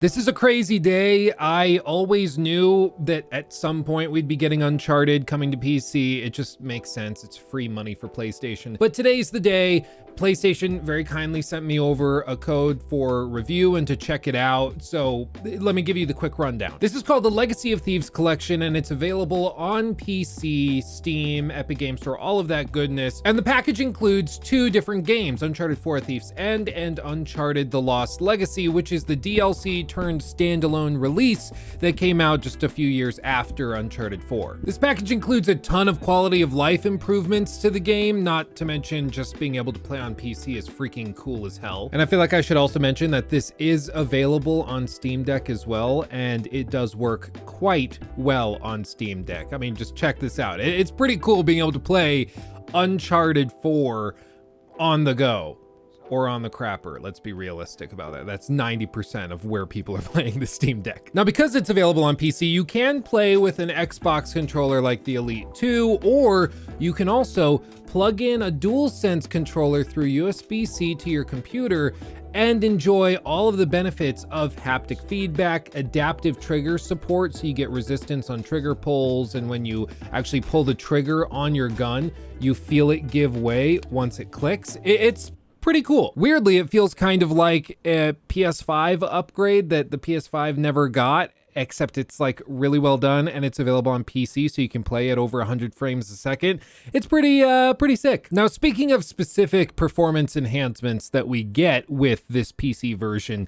This is a crazy day. I always knew that at some point we'd be getting Uncharted coming to PC. It just makes sense. It's free money for PlayStation. But today's the day. PlayStation very kindly sent me over a code for review and to check it out. So let me give you the quick rundown. This is called the Legacy of Thieves Collection, and it's available on PC, Steam, Epic Game Store, all of that goodness. And the package includes two different games, Uncharted 4: Thief's End and Uncharted: The Lost Legacy, which is the DLC turned standalone release that came out just a few years after Uncharted 4. This package includes a ton of quality of life improvements to the game, not to mention just being able to play on PC is freaking cool as hell. And I feel like I should also mention that this is available on Steam Deck as well, and it does work quite well on Steam Deck. I mean, just check this out. It's pretty cool being able to play Uncharted 4 on the go. Or on the crapper. Let's be realistic about that. That's 90% of where people are playing the Steam Deck. Now, because it's available on PC, you can play with an Xbox controller like the Elite 2, or you can also plug in a DualSense controller through USB-C to your computer and enjoy all of the benefits of haptic feedback, adaptive trigger support, so you get resistance on trigger pulls, and when you actually pull the trigger on your gun, you feel it give way once it clicks. It's pretty cool. Weirdly, it feels kind of like a PS5 upgrade that the PS5 never got, except it's like really well done and it's available on PC, so you can play at over 100 frames a second. It's pretty sick. Now, speaking of specific performance enhancements that we get with this PC version,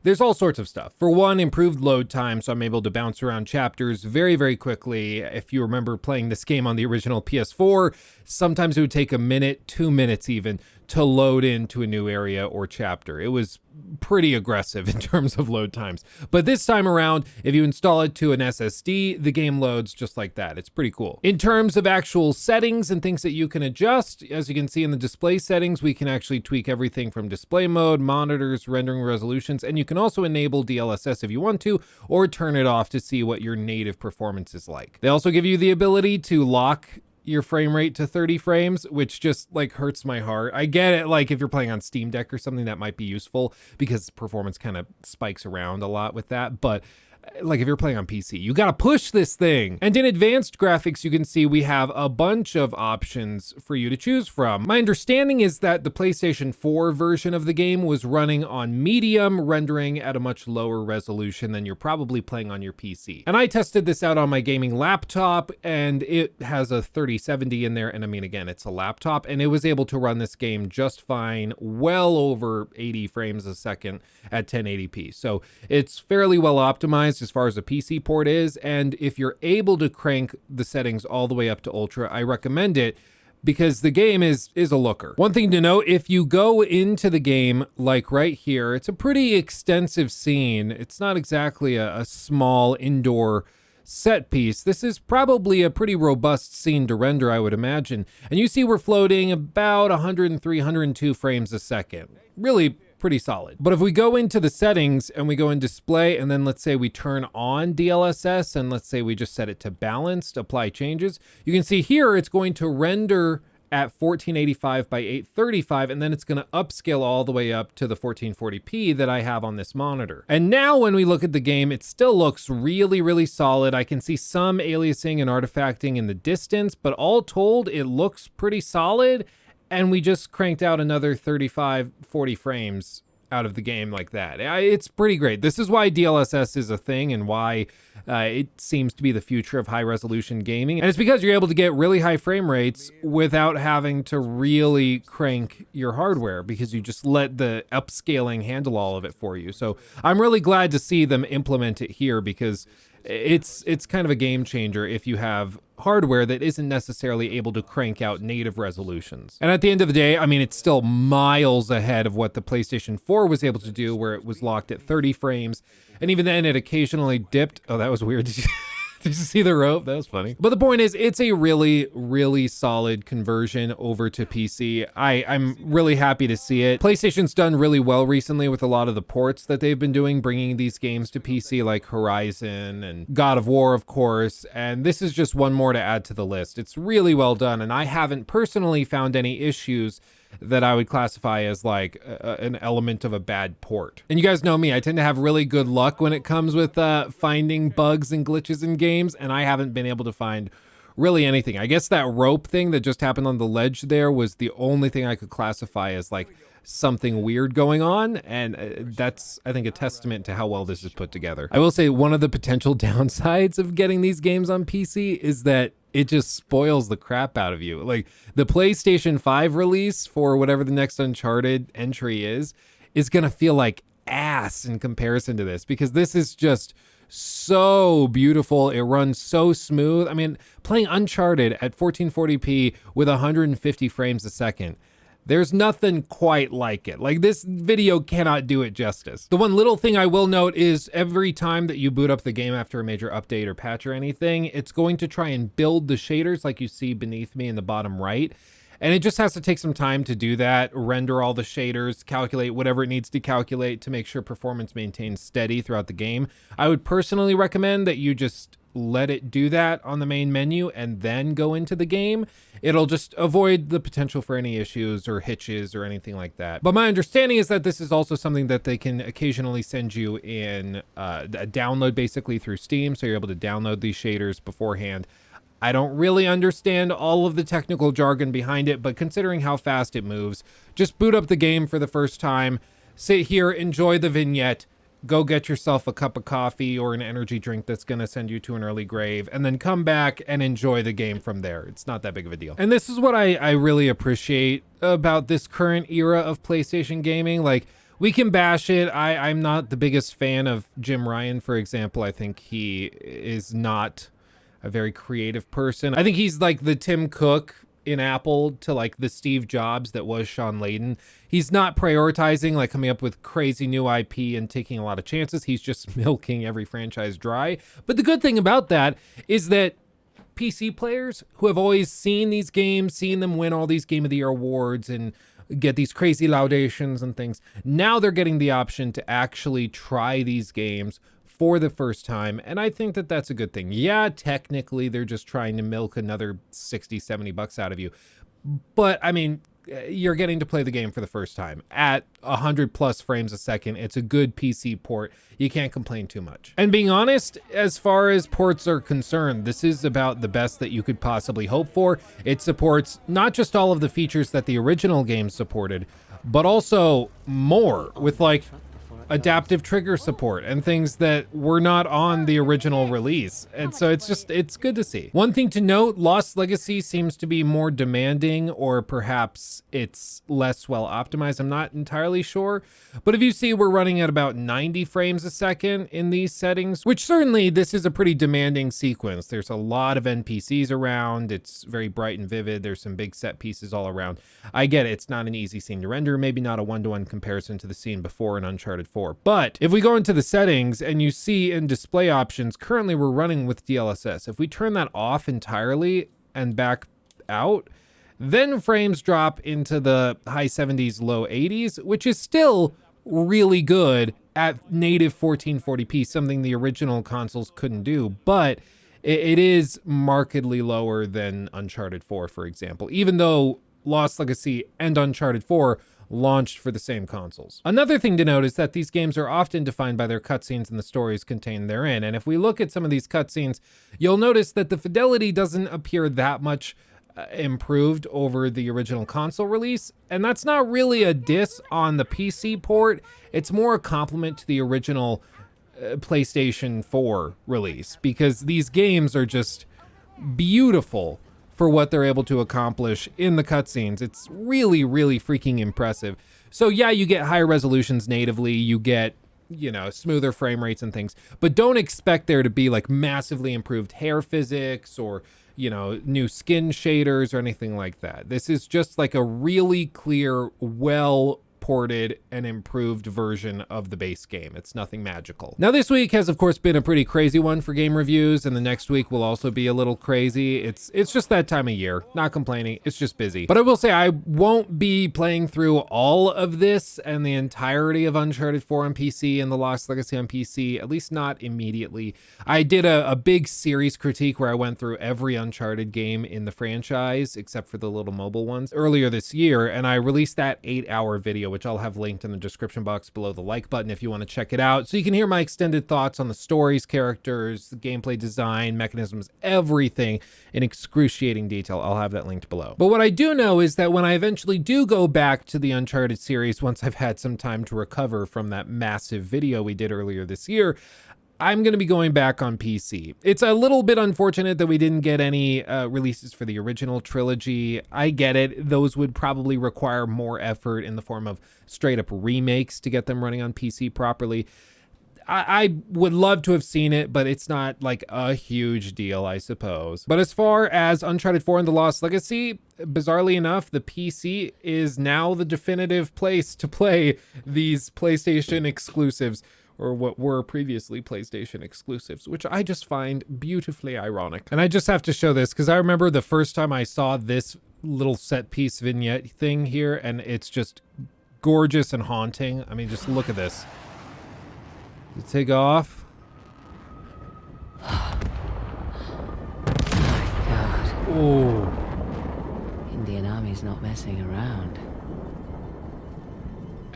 there's all sorts of stuff. For one, improved load time, so I'm able to bounce around chapters very, very quickly. If you remember playing this game on the original PS4, sometimes it would take a minute, 2 minutes even, to load into a new area or chapter. It was pretty aggressive in terms of load times. But this time around, if you install it to an SSD, the game loads just like that. It's pretty cool. In terms of actual settings and things that you can adjust, as you can see in the display settings, we can actually tweak everything from display mode, monitors, rendering resolutions, and you can also enable DLSS if you want to, or turn it off to see what your native performance is like. They also give you the ability to lock your frame rate to 30 frames, which just like hurts my heart. I get it, like if you're playing on Steam Deck or something, that might be useful because performance kind of spikes around a lot with that, but like if you're playing on PC, you gotta push this thing. And in advanced graphics, you can see we have a bunch of options for you to choose from. My understanding is that the PlayStation 4 version of the game was running on medium, rendering at a much lower resolution than you're probably playing on your PC. And I tested this out on my gaming laptop, and it has a 3070 in there, and I mean, again, it's a laptop, and it was able to run this game just fine, well over 80 frames a second at 1080p. So it's fairly well optimized as far as a PC port is, and if you're able to crank the settings all the way up to ultra, I recommend it because the game is a looker. One thing to note, if you go into the game like right here, it's a pretty extensive scene. It's not exactly a small indoor set piece. This is probably a pretty robust scene to render, I would imagine. And you see we're floating about 103, 102 frames a second. Really pretty solid. But if we go into the settings and we go in display, and then let's say we turn on DLSS, and let's say we just set it to balanced, apply changes, you can see here it's going to render at 1485 by 835, and then it's going to upscale all the way up to the 1440p that I have on this monitor. And now when we look at the game, it still looks really, really solid. I can see some aliasing and artifacting in the distance, but all told, it looks pretty solid. And we just cranked out another 35, 40 frames out of the game like that. It's pretty great. This is why DLSS is a thing and why it seems to be the future of high resolution gaming. And it's because you're able to get really high frame rates without having to really crank your hardware, because you just let the upscaling handle all of it for you. So I'm really glad to see them implement it here, because it's kind of a game changer if you have hardware that isn't necessarily able to crank out native resolutions. And at the end of the day, I mean, it's still miles ahead of what the PlayStation 4 was able to do, where it was locked at 30 frames. And even then, it occasionally dipped. Oh, that was weird. Did you see the rope? That was funny. But the point is, it's a really, really solid conversion over to PC. I'm really happy to see it. PlayStation's done really well recently with a lot of the ports that they've been doing, bringing these games to PC, like Horizon and God of War, of course. And this is just one more to add to the list. It's really well done, and I haven't personally found any issues that I would classify as like an element of a bad port. And you guys know me, I tend to have really good luck when it comes with finding bugs and glitches in games, and I haven't been able to find really anything. I guess that rope thing that just happened on the ledge there was the only thing I could classify as like something weird going on, and that's, I think, a testament to how well this is put together. I will say one of the potential downsides of getting these games on PC is that it just spoils the crap out of you. Like the PlayStation 5 release for whatever the next Uncharted entry is gonna feel like ass in comparison to this, because this is just so beautiful. It runs so smooth. I mean, playing Uncharted at 1440p with 150 frames a second, there's nothing quite like it. Like, this video cannot do it justice. The one little thing I will note is every time that you boot up the game after a major update or patch or anything, it's going to try and build the shaders like you see beneath me in the bottom right. And it just has to take some time to do that, render all the shaders, calculate whatever it needs to calculate to make sure performance maintains steady throughout the game. I would personally recommend that you just let it do that on the main menu and then go into the game. It'll just avoid the potential for any issues or hitches or anything like that. But my understanding is that this is also something that they can occasionally send you in a download, basically through Steam, so you're able to download these shaders beforehand. I don't really understand all of the technical jargon behind it, but considering how fast it moves, just boot up the game for the first time, sit here, enjoy the vignette, go get yourself a cup of coffee or an energy drink that's going to send you to an early grave, and then come back and enjoy the game from there. It's not that big of a deal. And this is what I really appreciate about this current era of PlayStation gaming. Like, we can bash it. I'm not the biggest fan of Jim Ryan, for example. I think he is not a very creative person. I think he's like the Tim Cook in Apple to like the Steve Jobs that was Sean Layden. He's not prioritizing, like coming up with crazy new IP and taking a lot of chances. He's just milking every franchise dry. But the good thing about that is that PC players who have always seen these games, seen them win all these Game of the Year awards and get these crazy laudations and things, now they're getting the option to actually try these games for the first time, and I think that that's a good thing. Yeah, technically they're just trying to milk another 60, 70 bucks out of you, but I mean, you're getting to play the game for the first time at 100 plus frames a second. It's a good PC port. You can't complain too much. And being honest, as far as ports are concerned, this is about the best that you could possibly hope for. It supports not just all of the features that the original game supported, but also more, with like adaptive trigger support and things that were not on the original release. And so it's good to see. One thing to note, Lost Legacy seems to be more demanding, or perhaps it's less well optimized. I'm not entirely sure. But if you see, we're running at about 90 frames a second in these settings, which certainly this is a pretty demanding sequence. There's a lot of NPCs around. It's very bright and vivid. There's some big set pieces all around. I get it. It's not an easy scene to render, maybe not a one-to-one comparison to the scene before in Uncharted 4. But if we go into the settings and you see in display options, currently we're running with dlss. If we turn that off entirely and back out, then frames drop into the high 70s, low 80s, which is still really good at native 1440p, something the original consoles couldn't do, but it is markedly lower than Uncharted 4, for example, even though Lost Legacy and Uncharted 4 launched for the same consoles. Another thing to note is that these games are often defined by their cutscenes and the stories contained therein. And if we look at some of these cutscenes, you'll notice that the fidelity doesn't appear that much improved over the original console release. And that's not really a diss on the PC port. It's more a compliment to the original PlayStation 4 release, because these games are just beautiful for what they're able to accomplish in the cutscenes. It's really, really freaking impressive. So yeah, you get higher resolutions natively, you get, you know, smoother frame rates and things, but don't expect there to be like massively improved hair physics or, you know, new skin shaders or anything like that. This is just like a really clear, well ported and improved version of the base game. It's nothing magical. Now, this week has, of course, been a pretty crazy one for game reviews, and the next week will also be a little crazy. It's just that time of year. Not complaining. It's just busy. But I will say I won't be playing through all of this and the entirety of Uncharted 4 on PC and The Lost Legacy on PC, at least not immediately. I did a big series critique where I went through every Uncharted game in the franchise, except for the little mobile ones, earlier this year, and I released that 8-hour video, which I'll have linked in the description box below the like button if you want to check it out, so you can hear my extended thoughts on the stories, characters, the gameplay design, mechanisms, everything in excruciating detail. I'll have that linked below. But what I do know is that when I eventually do go back to the Uncharted series, once I've had some time to recover from that massive video we did earlier this year, I'm going to be going back on PC. It's a little bit unfortunate that we didn't get any releases for the original trilogy. I get it. Those would probably require more effort in the form of straight up remakes to get them running on PC properly. I would love to have seen it, but it's not like a huge deal, I suppose. But as far as Uncharted 4 and The Lost Legacy, bizarrely enough, the PC is now the definitive place to play these PlayStation exclusives, or what were previously PlayStation exclusives, which I just find beautifully ironic. And I just have to show this because I remember the first time I saw this little set piece vignette thing here, and it's just gorgeous and haunting. I mean, just look at this. You take off. My God. Oh. Indian Army's not messing around.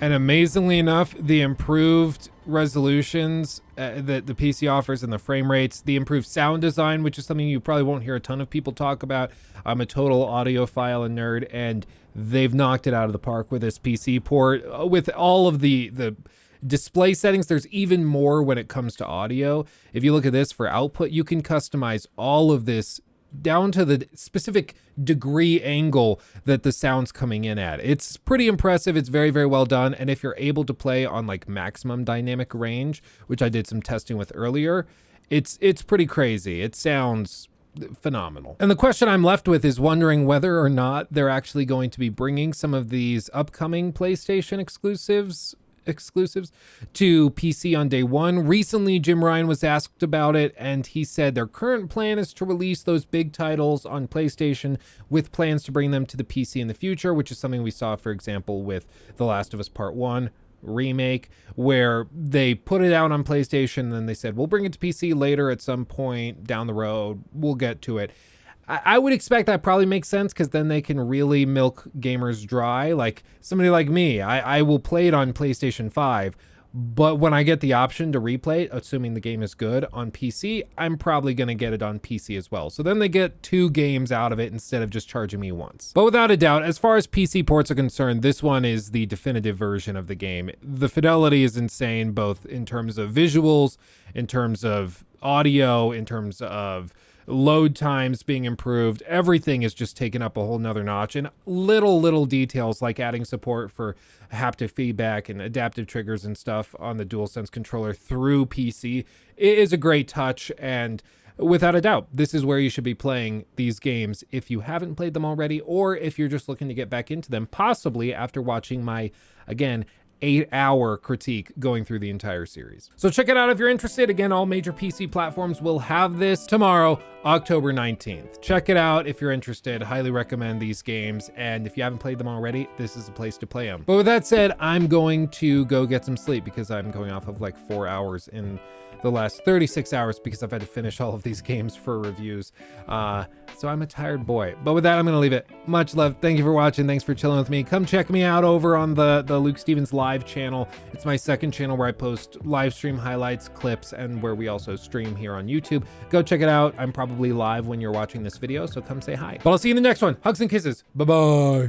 And amazingly enough, the improved resolutions that the PC offers and the frame rates, the improved sound design, which is something you probably won't hear a ton of people talk about. I'm a total audiophile and nerd, and they've knocked it out of the park with this PC port. With all of the display settings, there's even more when it comes to audio. If you look at this for output, you can customize all of this down to the specific degree angle that the sound's coming in at. It's pretty impressive. It's very, very well done. And if you're able to play on like maximum dynamic range, which I did some testing with earlier, it's pretty crazy. It sounds phenomenal. And the question I'm left with is wondering whether or not they're actually going to be bringing some of these upcoming PlayStation exclusives to PC on day one. Recently, Jim Ryan was asked about it, and he said their current plan is to release those big titles on PlayStation with plans to bring them to the PC in the future, which is something we saw, for example, with The Last of Us Part 1 remake, where they put it out on PlayStation, and then they said, we'll bring it to PC later at some point down the road. We'll get to it. I would expect that probably makes sense, because then they can really milk gamers dry. Like somebody like me, I will play it on PlayStation 5, but when I get the option to replay it, assuming the game is good on PC, I'm probably going to get it on PC as well. So then they get 2 games out of it instead of just charging me once. But without a doubt, as far as PC ports are concerned, this one is the definitive version of the game. The fidelity is insane, both in terms of visuals, in terms of audio, in terms of load times being improved. Everything is just taken up a whole nother notch, and little details like adding support for haptic feedback and adaptive triggers and stuff on the DualSense controller through PC. It is a great touch, and without a doubt, this is where you should be playing these games if you haven't played them already, or if you're just looking to get back into them, possibly after watching my, again, 8-hour critique going through the entire series. So check it out if you're interested. Again, all major PC platforms will have this tomorrow, October 19th. Check it out if you're interested. Highly recommend these games. And if you haven't played them already, this is the place to play them. But with that said, I'm going to go get some sleep because I'm going off of like 4 hours in the last 36 hours because I've had to finish all of these games for reviews. So I'm a tired boy. But with that, I'm going to leave it. Much love. Thank you for watching. Thanks for chilling with me. Come check me out over on the Luke Stevens live channel. It's my second channel where I post live stream highlights, clips, and where we also stream here on YouTube. Go check it out. I'm probably live when you're watching this video, so come say hi. But I'll see you in the next one. Hugs and kisses. Bye-bye.